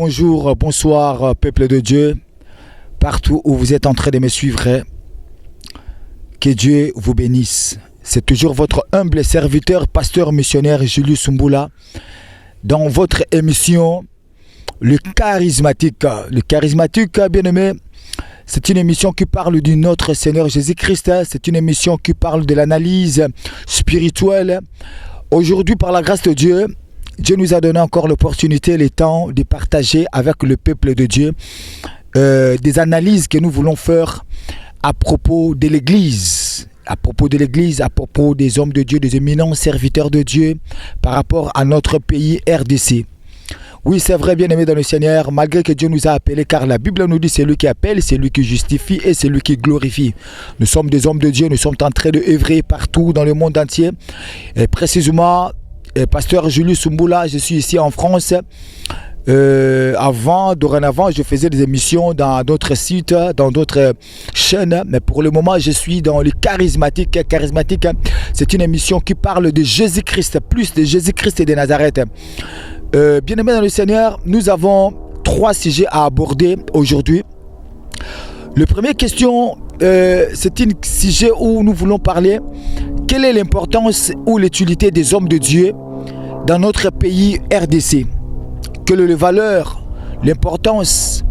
Bonjour, bonsoir, peuple de Dieu, partout où vous êtes en train de me suivre, que Dieu vous bénisse. C'est toujours votre humble serviteur, pasteur missionnaire Julius Sumbula, dans votre émission Le Charismatique. Le Charismatique, bien aimé, c'est une émission qui parle de notre Seigneur Jésus-Christ. C'est une émission qui parle de l'analyse spirituelle. Aujourd'hui, par la grâce de Dieu, Dieu nous a donné encore l'opportunité, le temps de partager avec le peuple de Dieu des analyses que nous voulons faire à propos de l'Église. À propos de l'Église, à propos des hommes de Dieu, des éminents serviteurs de Dieu, par rapport à notre pays RDC. Oui, c'est vrai, bien-aimé dans le Seigneur, malgré que Dieu nous a appelés, car la Bible nous dit c'est lui qui appelle, c'est lui qui justifie et c'est lui qui glorifie. Nous sommes des hommes de Dieu, nous sommes en train d'œuvrer partout dans le monde entier. Et précisément, pasteur Julius Sumbula, je suis ici en France. Dorénavant, je faisais des émissions dans d'autres sites, dans d'autres chaînes, mais pour le moment, je suis dans le Charismatique. Charismatique, c'est une émission qui parle de Jésus-Christ, plus de Jésus-Christ et de Nazareth. Bien-aimés dans le Seigneur, nous avons 3 sujets à aborder aujourd'hui. La première question, c'est un sujet où nous voulons parler. Quelle est l'importance ou l'utilité des hommes de Dieu dans notre pays RDC? Quelle est la valeur, l'importance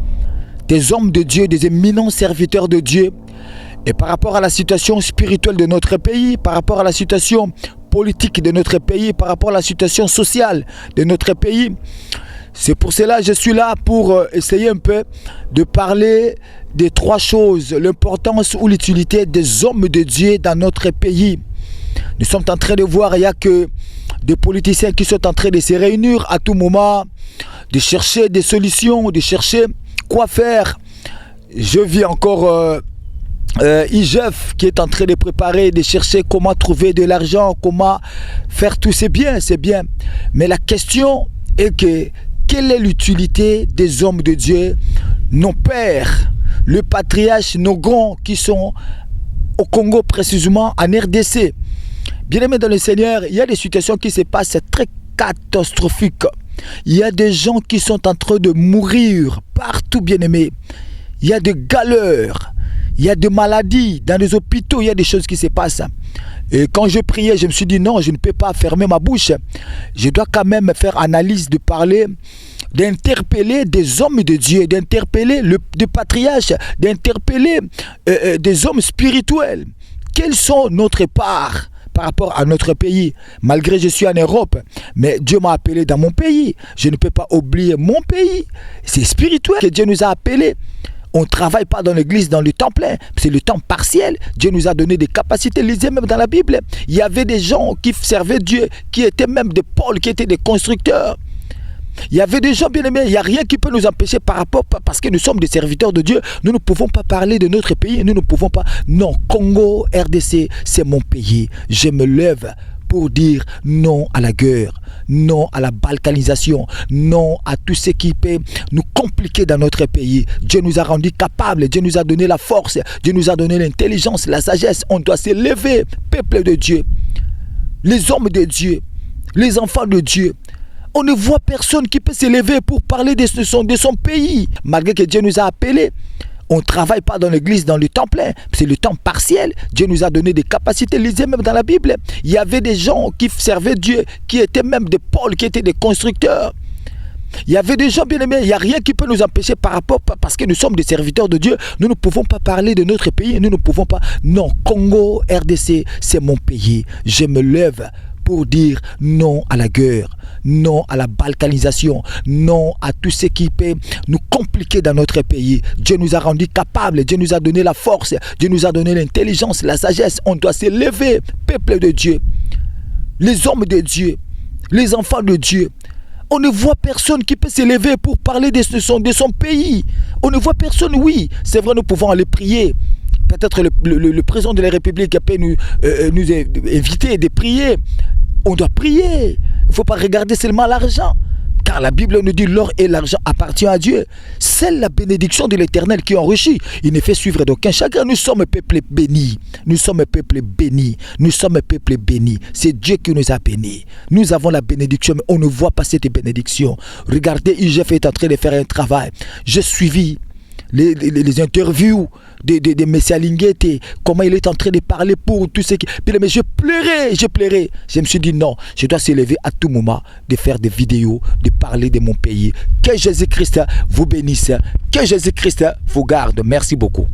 des hommes de Dieu, des éminents serviteurs de Dieu, et par rapport à la situation spirituelle de notre pays, par rapport à la situation politique de notre pays, par rapport à la situation sociale de notre pays. C'est pour cela que je suis là pour essayer un peu de parler des 3 choses, l'importance ou l'utilité des hommes de Dieu dans notre pays. Nous sommes en train de voir, il n'y a que des politiciens qui sont en train de se réunir à tout moment, de chercher des solutions, de chercher quoi faire. Je vis encore IGF qui est en train de préparer, de chercher comment trouver de l'argent, comment faire tout. C'est bien, c'est bien. Mais la question est que quelle est l'utilité des hommes de Dieu, nos pères, le patriarche, nos grands qui sont au Congo précisément, en RDC. Bien-aimés dans le Seigneur, il y a des situations qui se passent très catastrophiques. Il y a des gens qui sont en train de mourir partout, bien-aimés. Il y a des galères, il y a des maladies. Dans les hôpitaux, il y a des choses qui se passent. Et quand je priais, je me suis dit non, je ne peux pas fermer ma bouche. Je dois quand même faire analyse, de parler, d'interpeller des hommes de Dieu, d'interpeller des patriarches, d'interpeller des hommes spirituels. Quelles sont notre part par rapport à notre pays? Malgré que je suis en Europe, mais Dieu m'a appelé dans mon pays. Je ne peux pas oublier mon pays. C'est spirituel que Dieu nous a appelés. On ne travaille pas dans l'église dans le temps plein, c'est le temps partiel. Dieu nous a donné des capacités. Lisez même dans la Bible, il y avait des gens qui servaient Dieu, qui étaient même des pôles, qui étaient des constructeurs. Il y avait des gens bien aimés, il n'y a rien qui peut nous empêcher par rapport, parce que nous sommes des serviteurs de Dieu. Nous ne pouvons pas parler de notre pays, nous ne pouvons pas. Non, Congo, RDC, c'est mon pays. Je me lève pour dire non à la guerre, non à la balkanisation, non à tout ce qui peut nous compliquer dans notre pays. Dieu nous a rendus capables, Dieu nous a donné la force, Dieu nous a donné l'intelligence, la sagesse. On doit se lever, peuple de Dieu, les hommes de Dieu, les enfants de Dieu. On ne voit personne qui peut se lever pour parler de son pays, malgré que Dieu nous a appelés. On ne travaille pas dans l'église dans le temps plein, c'est le temps partiel. Dieu nous a donné des capacités. Lisez même dans la Bible, il y avait des gens qui servaient Dieu, qui étaient même des pôles, qui étaient des constructeurs. Il y avait des gens bien aimés, il n'y a rien qui peut nous empêcher par rapport, parce que nous sommes des serviteurs de Dieu. Nous ne pouvons pas parler de notre pays, nous ne pouvons pas. Non, Congo, RDC, c'est mon pays. Je me lève pour dire non à la guerre, non à la balkanisation, non à tout ce qui peut nous compliquer dans notre pays. Dieu nous a rendus capables, Dieu nous a donné la force, Dieu nous a donné l'intelligence, la sagesse. On doit se lever, peuple de Dieu, les hommes de Dieu, les enfants de Dieu. On ne voit personne qui peut se lever pour parler de son pays. On ne voit personne, oui. C'est vrai, nous pouvons aller prier. Peut-être le président de la République peut nous inviter de prier. On doit prier. Il ne faut pas regarder seulement l'argent. Car la Bible nous dit l'or et l'argent appartient à Dieu. C'est la bénédiction de l'Éternel qui enrichit. Il ne fait suivre d'aucun chacun. Nous sommes un peuple béni. Nous sommes un peuple béni. Nous sommes un peuple béni. C'est Dieu qui nous a bénis. Nous avons la bénédiction, mais on ne voit pas cette bénédiction. Regardez, IGF est en train de faire un travail. J'ai suivi les interviews de Messia Linguete, comment il est en train de parler pour tout ce qui... Mais je pleurais. Je me suis dit non, je dois s'élever à tout moment, de faire des vidéos, de parler de mon pays. Que Jésus-Christ vous bénisse, que Jésus-Christ vous garde. Merci beaucoup.